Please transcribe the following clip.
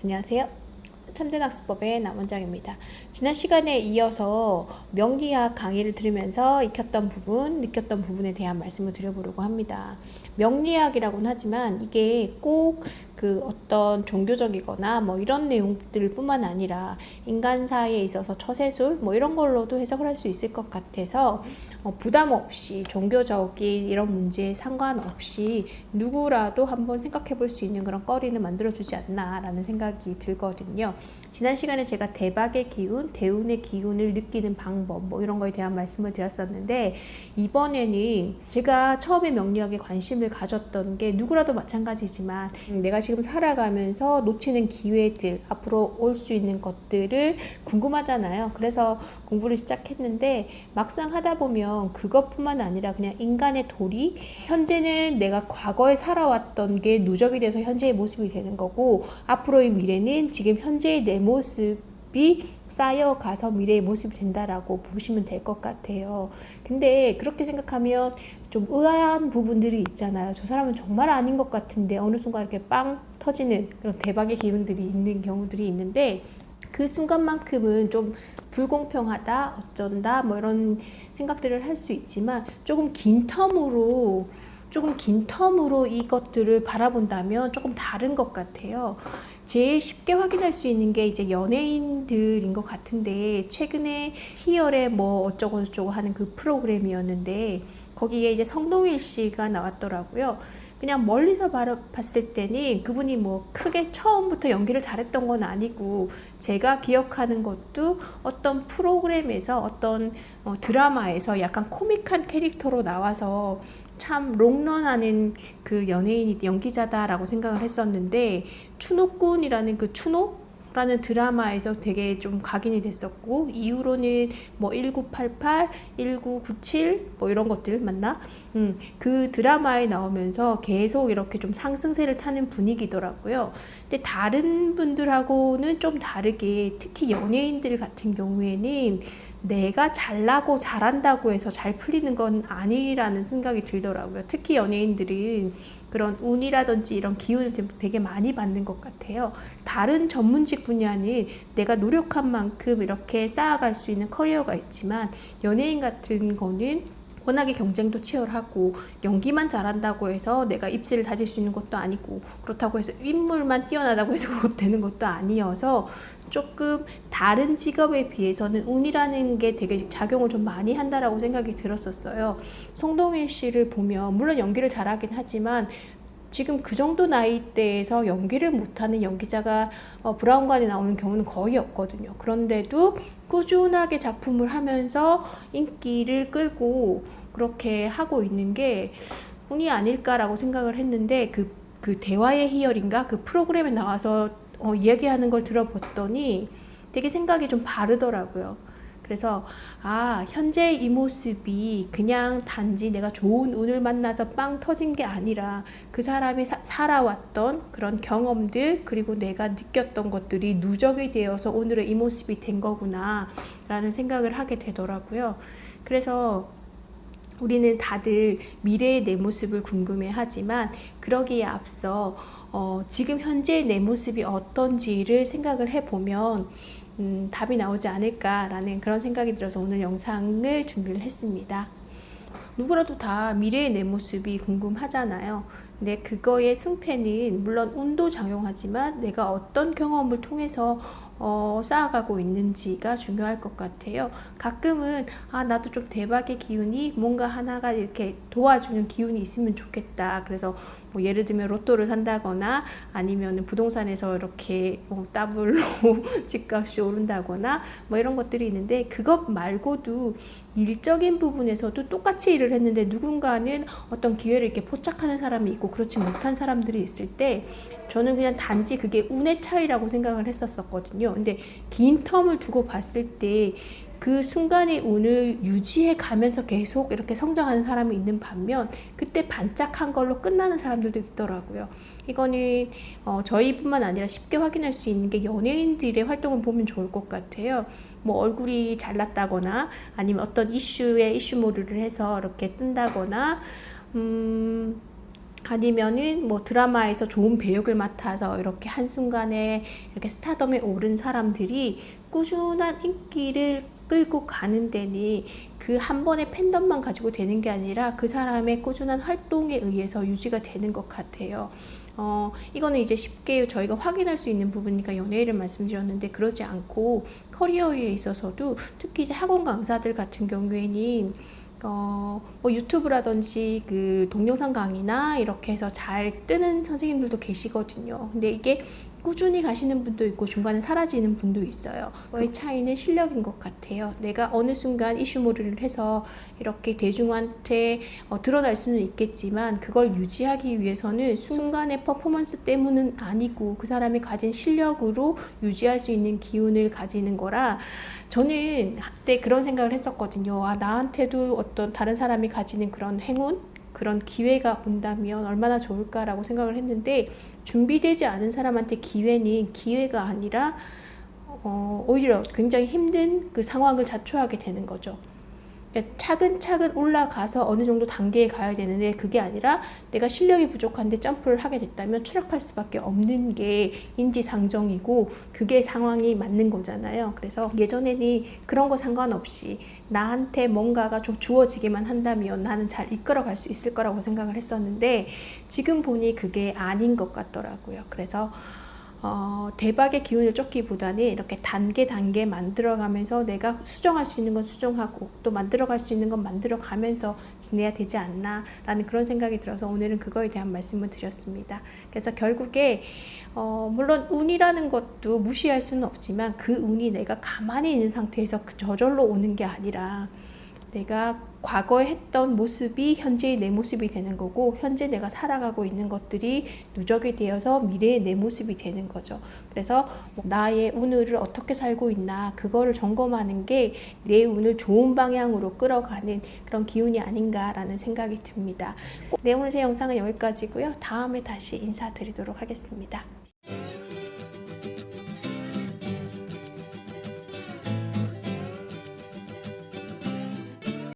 안녕하세요. 참된학습법의 남원장입니다. 지난 시간에 이어서 명리학 강의를 들으면서 익혔던 부분, 느꼈던 부분에 대한 말씀을 드려보려고 합니다. 명리학이라고는 하지만 이게 꼭 그 어떤 종교적이거나 뭐 이런 내용들 뿐만 아니라 인간사에 있어서 처세술 뭐 이런 걸로도 해석을 할 수 있을 것 같아서 부담 없이 종교적인 이런 문제에 상관없이 누구라도 한번 생각해 볼 수 있는 그런 거리는 만들어주지 않나 라는 생각이 들거든요. 지난 시간에 제가 대박의 기운, 대운의 기운을 느끼는 방법 뭐 이런 거에 대한 말씀을 드렸었는데, 이번에는 제가 처음에 명리학에 관심을 가졌던 게 누구라도 마찬가지지만 내가 지금 살아가면서 놓치는 기회들, 앞으로 올 수 있는 것들을 궁금하잖아요. 그래서 공부를 시작했는데 막상 하다 보면 그것뿐만 아니라 그냥 인간의 도리, 현재는 내가 과거에 살아왔던 게 누적이 돼서 현재의 모습이 되는 거고, 앞으로의 미래는 지금 현재의 내 모습이 쌓여가서 미래의 모습이 된다라고 보시면 될 것 같아요. 근데 그렇게 생각하면 좀 의아한 부분들이 있잖아요. 저 사람은 정말 아닌 것 같은데 어느 순간 이렇게 빵 터지는 그런 대박의 기운들이 있는 경우들이 있는데, 그 순간만큼은 좀 불공평하다, 어쩐다 뭐 이런 생각들을 할 수 있지만 조금 긴 텀으로 이것들을 바라본다면 조금 다른 것 같아요. 제일 쉽게 확인할 수 있는 게 이제 연예인들인 것 같은데, 최근에 희열의 뭐 어쩌고 저쩌고 하는 그 프로그램이었는데 거기에 이제 성동일 씨가 나왔더라고요. 그냥 멀리서 봤을 때는 그분이 뭐 크게 처음부터 연기를 잘했던 건 아니고, 제가 기억하는 것도 어떤 프로그램에서 어떤 드라마에서 약간 코믹한 캐릭터로 나와서 참 롱런하는 그 연예인이 연기자다라고 생각을 했었는데, 추노꾼이라는 그 추노라는 드라마에서 되게 좀 각인이 됐었고, 이후로는 뭐 1988, 1997 뭐 이런 것들 맞나? 그 드라마에 나오면서 계속 이렇게 좀 상승세를 타는 분위기더라고요. 근데 다른 분들하고는 좀 다르게, 특히 연예인들 같은 경우에는 내가 잘나고 잘한다고 해서 잘 풀리는 건 아니라는 생각이 들더라고요. 특히 연예인들은 그런 운이라든지 이런 기운을 되게 많이 받는 것 같아요. 다른 전문직 분야는 내가 노력한 만큼 이렇게 쌓아갈 수 있는 커리어가 있지만, 연예인 같은 거는 워낙에 경쟁도 치열하고 연기만 잘한다고 해서 내가 입지를 다질 수 있는 것도 아니고, 그렇다고 해서 인물만 뛰어나다고 해서 그것 되는 것도 아니어서 조금 다른 직업에 비해서는 운이라는 게 되게 작용을 좀 많이 한다라고 생각이 들었었어요. 송동일 씨를 보면 물론 연기를 잘하긴 하지만 지금 그 정도 나이대에서 연기를 못하는 연기자가 브라운관에 나오는 경우는 거의 없거든요. 그런데도 꾸준하게 작품을 하면서 인기를 끌고 그렇게 하고 있는 게 운이 아닐까라고 생각을 했는데, 그 대화의 희열인가? 그 프로그램에 나와서 이야기하는 걸 들어봤더니 되게 생각이 좀 다르더라고요. 그래서 현재 이 모습이 그냥 단지 내가 좋은 운을 만나서 빵 터진 게 아니라 그 사람이 살아왔던 그런 경험들, 그리고 내가 느꼈던 것들이 누적이 되어서 오늘의 이 모습이 된 거구나 라는 생각을 하게 되더라고요. 그래서 우리는 다들 미래의 내 모습을 궁금해 하지만, 그러기에 앞서 지금 현재의 내 모습이 어떤지를 생각을 해보면 답이 나오지 않을까라는 그런 생각이 들어서 오늘 영상을 준비를 했습니다. 누구라도 다 미래의 내 모습이 궁금하잖아요. 근데 그거의 승패는 물론 운도 작용하지만 내가 어떤 경험을 통해서 쌓아가고 있는지가 중요할 것 같아요. 가끔은 나도 좀 대박의 기운이 뭔가 하나가 이렇게 도와주는 기운이 있으면 좋겠다. 그래서 뭐 예를 들면 로또를 산다거나 아니면 부동산에서 이렇게 더블로 집값이 오른다거나 뭐 이런 것들이 있는데, 그것 말고도 일적인 부분에서도 똑같이 일을 했는데 누군가는 어떤 기회를 이렇게 포착하는 사람이 있고 그렇지 못한 사람들이 있을 때, 저는 그냥 단지 그게 운의 차이라고 생각을 했었거든요. 근데 긴 텀을 두고 봤을 때 그 순간의 운을 유지해 가면서 계속 이렇게 성장하는 사람이 있는 반면, 그때 반짝한 걸로 끝나는 사람들도 있더라고요. 이거는 저희뿐만 아니라 쉽게 확인할 수 있는 게 연예인들의 활동을 보면 좋을 것 같아요. 뭐 얼굴이 잘났다거나 아니면 어떤 이슈에 이슈몰이를 해서 이렇게 뜬다거나 아니면은 뭐 드라마에서 좋은 배역을 맡아서 이렇게 한순간에 이렇게 스타덤에 오른 사람들이 꾸준한 인기를 끌고 가는 데는 그 한 번의 팬덤만 가지고 되는 게 아니라 그 사람의 꾸준한 활동에 의해서 유지가 되는 것 같아요. 이거는 이제 쉽게 저희가 확인할 수 있는 부분이니까 연예인을 말씀드렸는데, 그러지 않고 커리어에 있어서도 특히 이제 학원 강사들 같은 경우에는 뭐 유튜브라든지 그 동영상 강의나 이렇게 해서 잘 뜨는 선생님들도 계시거든요. 근데 이게 꾸준히 가시는 분도 있고 중간에 사라지는 분도 있어요. 그의 차이는 실력인 것 같아요. 내가 어느 순간 이슈몰이를 해서 이렇게 대중한테 드러날 수는 있겠지만, 그걸 유지하기 위해서는 순간의 퍼포먼스 때문은 아니고 그 사람이 가진 실력으로 유지할 수 있는 기운을 가지는 거라, 저는 한때 그런 생각을 했었거든요. 나한테도 어떤 다른 사람이 가지는 그런 행운, 그런 기회가 온다면 얼마나 좋을까라고 생각을 했는데, 준비되지 않은 사람한테 기회는 기회가 아니라 오히려 굉장히 힘든 그 상황을 자초하게 되는 거죠. 차근차근 올라가서 어느 정도 단계에 가야 되는데, 그게 아니라 내가 실력이 부족한데 점프를 하게 됐다면 추락할 수밖에 없는 게 인지상정이고, 그게 상황이 맞는 거잖아요. 그래서 예전에는 그런 거 상관없이 나한테 뭔가가 좀 주어지기만 한다면 나는 잘 이끌어갈 수 있을 거라고 생각을 했었는데, 지금 보니 그게 아닌 것 같더라고요. 그래서 대박의 기운을 쫓기보다는 이렇게 단계 만들어가면서 내가 수정할 수 있는 건 수정하고 또 만들어갈 수 있는 건 만들어가면서 지내야 되지 않나 라는 그런 생각이 들어서 오늘은 그거에 대한 말씀을 드렸습니다. 그래서 결국에 물론 운이라는 것도 무시할 수는 없지만, 그 운이 내가 가만히 있는 상태에서 저절로 오는 게 아니라 내가 과거에 했던 모습이 현재의 내 모습이 되는 거고, 현재 내가 살아가고 있는 것들이 누적이 되어서 미래의 내 모습이 되는 거죠. 그래서 나의 오늘을 어떻게 살고 있나, 그거를 점검하는 게 내 운을 좋은 방향으로 끌어가는 그런 기운이 아닌가라는 생각이 듭니다. 네, 오늘 제 영상은 여기까지고요. 다음에 다시 인사드리도록 하겠습니다.